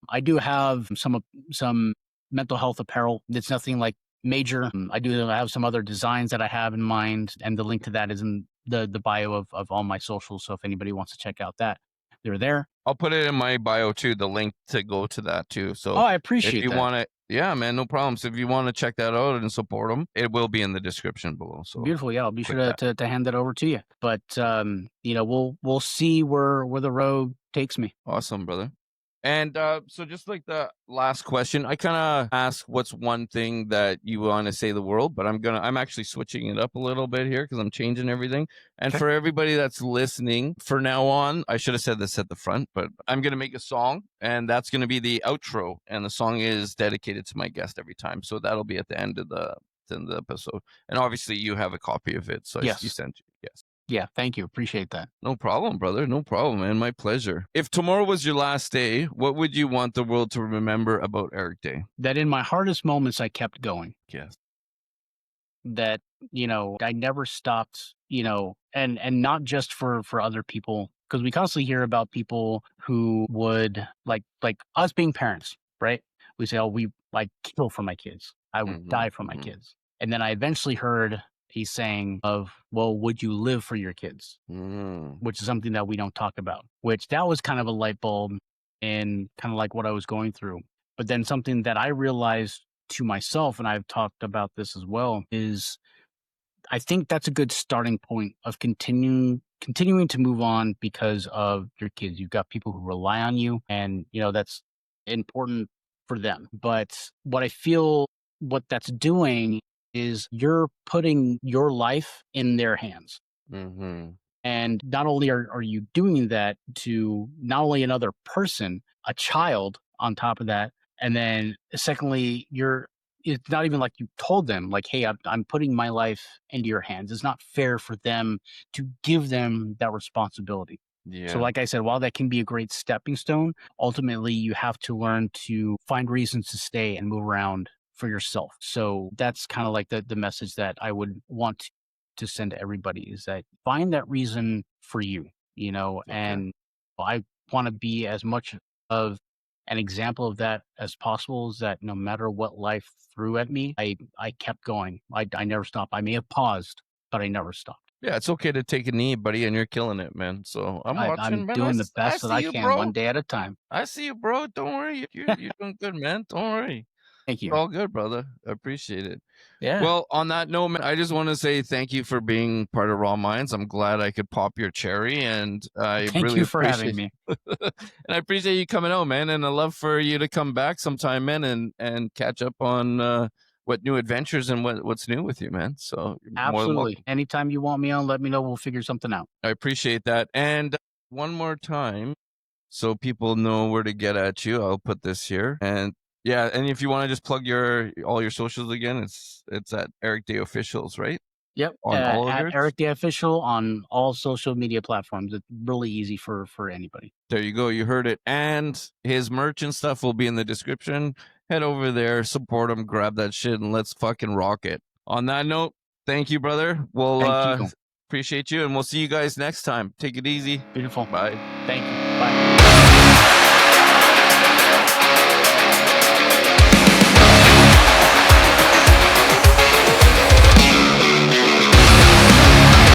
S3: I do have some mental health apparel. It's nothing like major. I do have some other designs that I have in mind, and the link to that is in the bio of all my socials. So if anybody wants to check out that, they're there.
S2: I'll put it in my bio too, the link to go to that too. So
S3: I
S2: if
S3: appreciate
S2: you
S3: that.
S2: want to, yeah, man, no problem. So if you want to check that out and support them, it will be in the description below. So
S3: Beautiful. Yeah, I'll be
S2: click
S3: sure
S2: that.
S3: to hand that over to you. But we'll see where the road takes me.
S2: Awesome, brother. And so just like the last question, I kind of ask what's one thing that you want to say to the world, but I'm actually switching it up a little bit here because I'm changing everything. And
S3: Okay.
S2: for everybody that's listening, for now on, I should have said this at the front, but I'm going to make a song and that's going to be the outro. And the song is dedicated to my guest every time. So that'll be at the end of the episode. And obviously you have a copy of it. So
S3: Yes.
S2: you sent you. Yes.
S3: Yeah, thank you. Appreciate that.
S2: No problem, brother. No problem, man. My pleasure. If tomorrow was your last day, what would you want the world to remember about Erick Day?
S3: That in my hardest moments, I kept going.
S2: Yes.
S3: That, I never stopped, and not just for other people, because we constantly hear about people who would like us being parents, right? We say, oh, we like kill for my kids. I would die for my kids. And then I eventually heard a saying of, well, would you live for your kids? Which is something that we don't talk about, which that was kind of a light bulb and kind of like what I was going through. But then something that I realized to myself, and I've talked about this as well, is I think that's a good starting point of continuing to move on because of your kids. You've got people who rely on you, and that's important for them. But what I feel what that's doing is you're putting your life in their hands. And not only are you doing that to not only another person, a child on top of that, and then secondly, it's not even like you told them, like, hey, I'm putting my life into your hands. It's not fair for them to give them that responsibility.
S2: Yeah.
S3: So like I said, while that can be a great stepping stone, ultimately you have to learn to find reasons to stay and move around for yourself. So that's kind of like the message that I would want to send to everybody, is that find that reason for you, and I want to be as much of an example of that as possible, is that no matter what life threw at me, I kept going. I never stopped. I may have paused, but I never stopped.
S2: Yeah, it's okay to take a knee, buddy, and you're killing it, man. So I'm watching,
S3: I'm
S2: man.
S3: doing the best that I
S2: you,
S3: can,
S2: bro.
S3: one day at a time.
S2: I see you, bro. Don't worry. You're doing good, man. Don't worry.
S3: Thank you.
S2: It's all good, brother. I appreciate it.
S3: Yeah.
S2: Well, on that note, man, I just want to say thank you for being part of Raw Minds. I'm glad I could pop your cherry, and I
S3: Thank
S2: really
S3: you for
S2: appreciate
S3: having me.
S2: and I appreciate you coming out, man. And I'd love for you to come back sometime, man, and catch up on what new adventures and what's new with you, man. So you're more than
S3: Absolutely.
S2: welcome.
S3: Anytime you want me on, let me know. We'll figure something out.
S2: I appreciate that. And one more time, so people know where to get at you, I'll put this here. And yeah, and if you want to just plug all your socials again, it's at Erick Day Officials, right?
S3: Yep.
S2: on all of
S3: At
S2: yours?
S3: Eric the Official on all social media platforms. It's really easy for anybody.
S2: There you go. You heard it. And his merch and stuff will be in the description. Head over there, support him, grab that shit, and let's fucking rock it. On that note, thank you, brother. We'll
S3: Thank you.
S2: appreciate you, and we'll see you guys next time. Take it easy.
S3: Beautiful.
S2: Bye.
S3: Thank you. Bye.